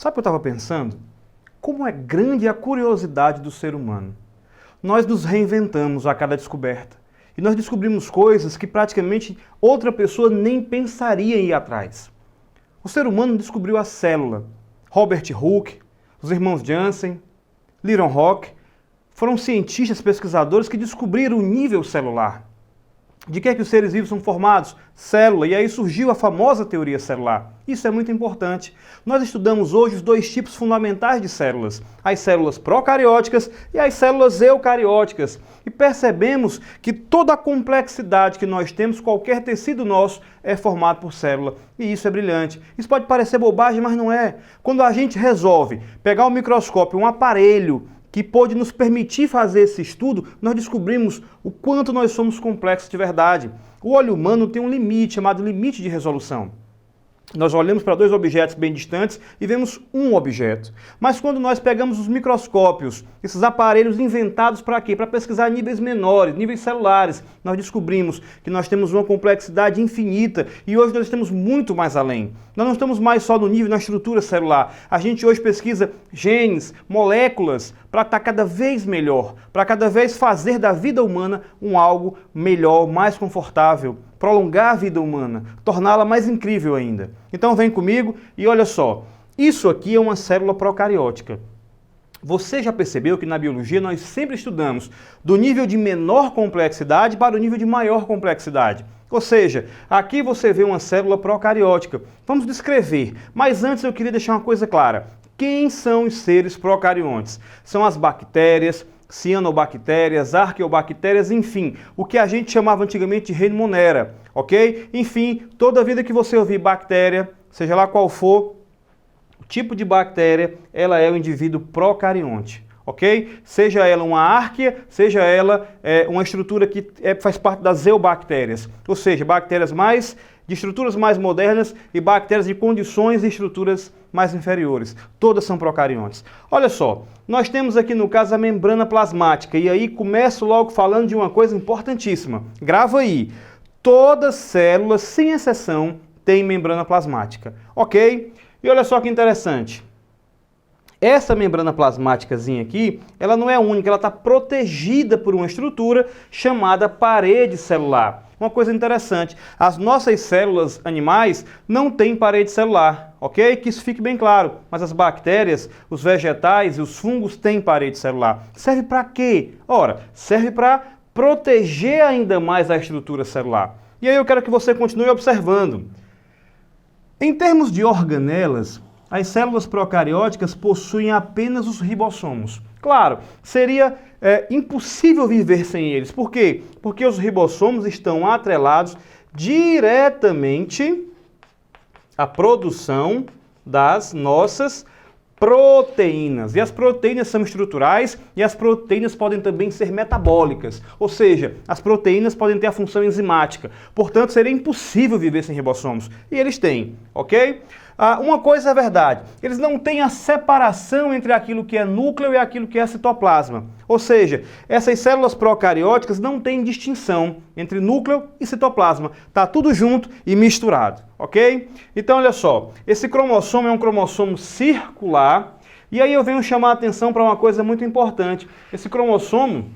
Sabe o que eu estava pensando? Como é grande a curiosidade do ser humano. Nós nos reinventamos a cada descoberta. E nós descobrimos coisas que praticamente outra pessoa nem pensaria em ir atrás. O ser humano descobriu a célula. Robert Hooke, os irmãos Janssen, Leeuwenhoek, foram cientistas pesquisadores que descobriram o nível celular. De que é que os seres vivos são formados? Célula. E aí surgiu a famosa teoria celular. Isso é muito importante. Nós estudamos hoje os dois tipos fundamentais de células. As células procarióticas e as células eucarióticas. E percebemos que toda a complexidade que nós temos, qualquer tecido nosso, é formado por célula. E isso é brilhante. Isso pode parecer bobagem, mas não é. Quando a gente resolve pegar um microscópio, um aparelho, que pôde nos permitir fazer esse estudo, nós descobrimos o quanto nós somos complexos de verdade. O olho humano tem um limite, chamado limite de resolução. Nós olhamos para dois objetos bem distantes e vemos um objeto. Mas quando nós pegamos os microscópios, esses aparelhos inventados para quê? Para pesquisar níveis menores, níveis celulares, nós descobrimos que nós temos uma complexidade infinita e hoje nós estamos muito mais além. Nós não estamos mais só no nível, na estrutura celular. A gente hoje pesquisa genes, moléculas, para estar cada vez melhor, para cada vez fazer da vida humana um algo melhor, mais confortável, prolongar a vida humana, torná-la mais incrível ainda. Então vem comigo e olha só, isso aqui é uma célula procariótica. Você já percebeu que na biologia nós sempre estudamos do nível de menor complexidade para o nível de maior complexidade. Ou seja, aqui você vê uma célula procariótica. Vamos descrever, mas antes eu queria deixar uma coisa clara. Quem são os seres procariontes? São as bactérias, cianobactérias, arqueobactérias, enfim, o que a gente chamava antigamente de reino Monera, ok? Enfim, toda vida que você ouvir bactéria, seja lá qual for o tipo de bactéria, ela é um indivíduo procarionte, ok? Seja ela uma árquea, seja ela uma estrutura que faz parte das eubactérias, ou seja, bactérias de estruturas mais modernas e bactérias de condições e estruturas mais inferiores. Todas são procariontes. Olha só, nós temos aqui no caso a membrana plasmática e aí começo logo falando de uma coisa importantíssima. Grava aí. Todas células, sem exceção, têm membrana plasmática, ok? E olha só que interessante. Essa membrana plasmáticazinha aqui, ela não é única, ela está protegida por uma estrutura chamada parede celular. Uma coisa interessante, as nossas células animais não têm parede celular, ok? Que isso fique bem claro. Mas as bactérias, os vegetais e os fungos têm parede celular. Serve para quê? Ora, serve para proteger ainda mais a estrutura celular. E aí eu quero que você continue observando. Em termos de organelas, as células procarióticas possuem apenas os ribossomos. Claro, seria impossível viver sem eles. Por quê? Porque os ribossomos estão atrelados diretamente à produção das nossas proteínas. E as proteínas são estruturais e as proteínas podem também ser metabólicas. Ou seja, as proteínas podem ter a função enzimática. Portanto, seria impossível viver sem ribossomos. E eles têm, ok? Uma coisa é verdade, eles não têm a separação entre aquilo que é núcleo e aquilo que é citoplasma. Ou seja, essas células procarióticas não têm distinção entre núcleo e citoplasma. Está tudo junto e misturado, ok? Então, olha só, esse cromossomo é um cromossomo circular e aí eu venho chamar a atenção para uma coisa muito importante. Esse cromossomo,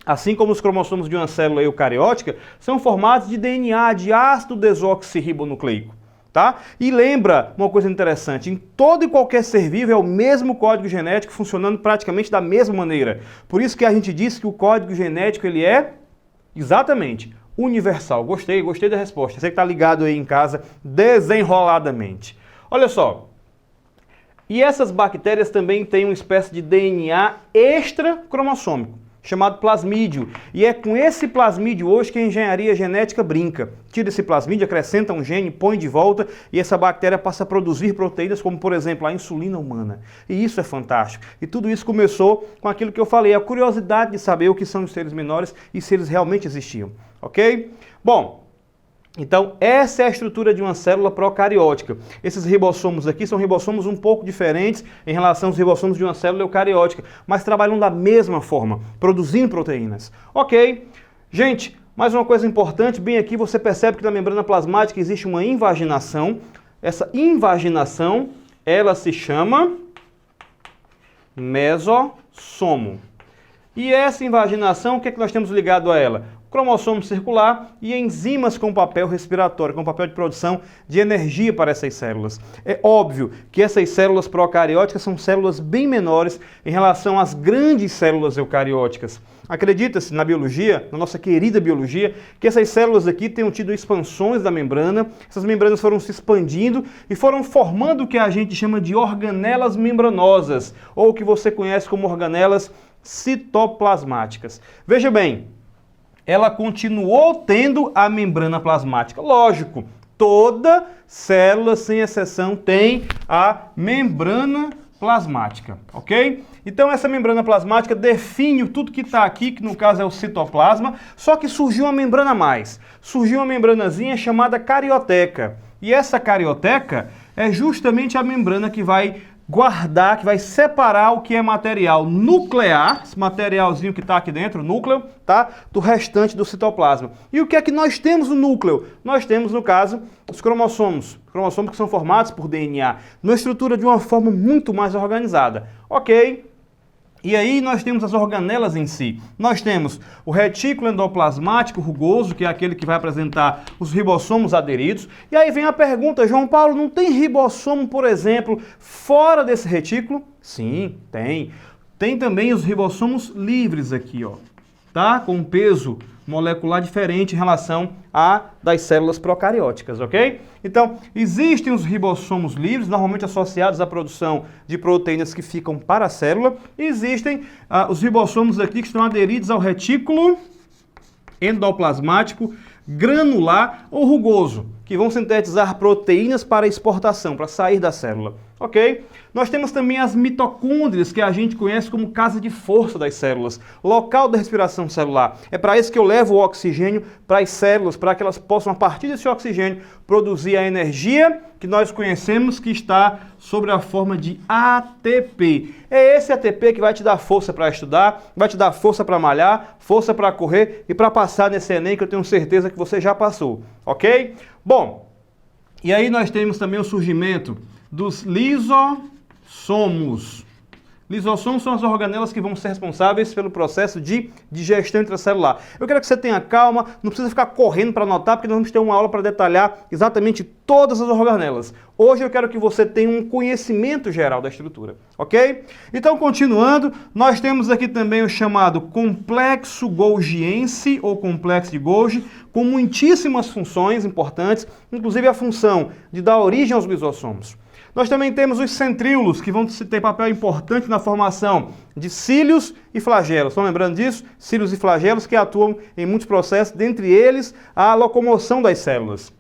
assim como os cromossomos de uma célula eucariótica, são formados de DNA, de ácido desoxirribonucleico. Tá? E lembra uma coisa interessante, em todo e qualquer ser vivo é o mesmo código genético funcionando praticamente da mesma maneira. Por isso que a gente diz que o código genético ele é exatamente universal. Gostei da resposta. Você que está ligado aí em casa desenroladamente. Olha só, e essas bactérias também têm uma espécie de DNA extracromossômico, chamado plasmídio. E é com esse plasmídio hoje que a engenharia genética brinca. Tira esse plasmídio, acrescenta um gene, põe de volta e essa bactéria passa a produzir proteínas como, por exemplo, a insulina humana. E isso é fantástico. E tudo isso começou com aquilo que eu falei, a curiosidade de saber o que são os seres menores e se eles realmente existiam. Ok? Bom, então, essa é a estrutura de uma célula procariótica. Esses ribossomos aqui são ribossomos um pouco diferentes em relação aos ribossomos de uma célula eucariótica, mas trabalham da mesma forma, produzindo proteínas. Ok? Gente, mais uma coisa importante, bem aqui você percebe que na membrana plasmática existe uma invaginação. Essa invaginação ela se chama mesossomo. E essa invaginação, o que é que nós temos ligado a ela? Cromossomo circular e enzimas com papel respiratório, com papel de produção de energia para essas células. É óbvio que essas células procarióticas são células bem menores em relação às grandes células eucarióticas. Acredita-se na biologia, na nossa querida biologia, que essas células aqui tenham tido expansões da membrana, essas membranas foram se expandindo e foram formando o que a gente chama de organelas membranosas, ou o que você conhece como organelas citoplasmáticas. Veja bem, ela continuou tendo a membrana plasmática. Lógico, toda célula, sem exceção, tem a membrana plasmática, ok? Então essa membrana plasmática define tudo que está aqui, que no caso é o citoplasma, só que surgiu uma membrana a mais. Surgiu uma membranazinha chamada carioteca. E essa carioteca é justamente a membrana que vai guardar, que vai separar o que é material nuclear, esse materialzinho que está aqui dentro, o núcleo, tá? Do restante do citoplasma. E o que é que nós temos no núcleo? Nós temos, no caso, os cromossomos. Cromossomos que são formados por DNA, numa estrutura de uma forma muito mais organizada. Ok? E aí nós temos as organelas em si. Nós temos o retículo endoplasmático rugoso, que é aquele que vai apresentar os ribossomos aderidos. E aí vem a pergunta, João Paulo, não tem ribossomo, por exemplo, fora desse retículo? Sim, tem. Tem também os ribossomos livres aqui, ó, tá? Com um peso molecular diferente em relação a das células procarióticas, ok? Então, existem os ribossomos livres, normalmente associados à produção de proteínas que ficam para a célula. E existem os ribossomos aqui que estão aderidos ao retículo endoplasmático granular ou rugoso, que vão sintetizar proteínas para exportação, para sair da célula, ok? Nós temos também as mitocôndrias, que a gente conhece como casa de força das células, local da respiração celular. É para isso que eu levo o oxigênio para as células, para que elas possam, a partir desse oxigênio, produzir a energia que nós conhecemos, que está sob a forma de ATP. É esse ATP que vai te dar força para estudar, vai te dar força para malhar, força para correr e para passar nesse Enem, que eu tenho certeza que você já passou, ok? Bom, e aí nós temos também o surgimento dos lisossomos. Lisossomos são as organelas que vão ser responsáveis pelo processo de digestão intracelular. Eu quero que você tenha calma, não precisa ficar correndo para anotar, porque nós vamos ter uma aula para detalhar exatamente todas as organelas. Hoje eu quero que você tenha um conhecimento geral da estrutura, ok? Então, continuando, nós temos aqui também o chamado complexo golgiense, ou complexo de Golgi, com muitíssimas funções importantes, inclusive a função de dar origem aos lisossomos. Nós também temos os centríolos, que vão ter papel importante na formação de cílios e flagelos. Estão lembrando disso? Cílios e flagelos que atuam em muitos processos, dentre eles a locomoção das células.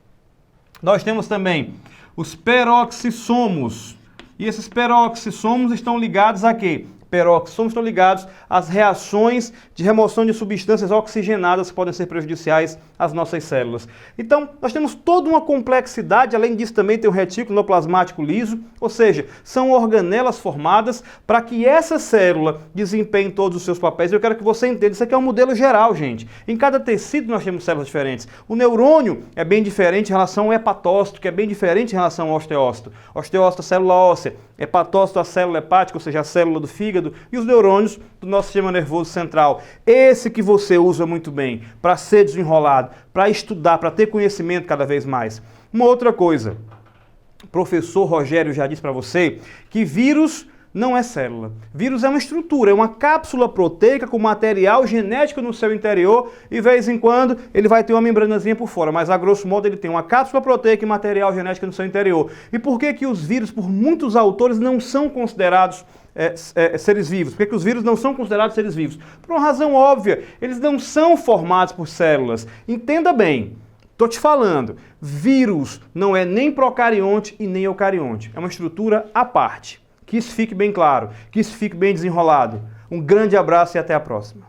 Nós temos também os peroxissomos. E esses peroxissomos estão ligados a quê? Peroxissomos estão ligados às reações de remoção de substâncias oxigenadas que podem ser prejudiciais às nossas células. Então, nós temos toda uma complexidade, além disso também tem o retículo endoplasmático liso, ou seja, são organelas formadas para que essa célula desempenhe todos os seus papéis. Eu quero que você entenda, isso aqui é um modelo geral, gente. Em cada tecido nós temos células diferentes. O neurônio é bem diferente em relação ao hepatócito, que é bem diferente em relação ao osteócito. Osteócito, a célula óssea, hepatócito, a célula hepática, ou seja, a célula do fígado, e os neurônios do nosso sistema nervoso central. Esse que você usa muito bem para ser desenrolado, para estudar, para ter conhecimento cada vez mais. Uma outra coisa, o professor Rogério já disse para você que vírus não é célula. Vírus é uma estrutura, é uma cápsula proteica com material genético no seu interior e, de vez em quando, ele vai ter uma membranazinha por fora, mas, a grosso modo, ele tem uma cápsula proteica e material genético no seu interior. E por que que os vírus, por muitos autores, não são considerados seres vivos? Por que os vírus não são considerados seres vivos? Por uma razão óbvia, eles não são formados por células. Entenda bem, estou te falando, vírus não é nem procarionte e nem eucarionte. É uma estrutura à parte. Que isso fique bem claro, que isso fique bem desenrolado. Um grande abraço e até a próxima.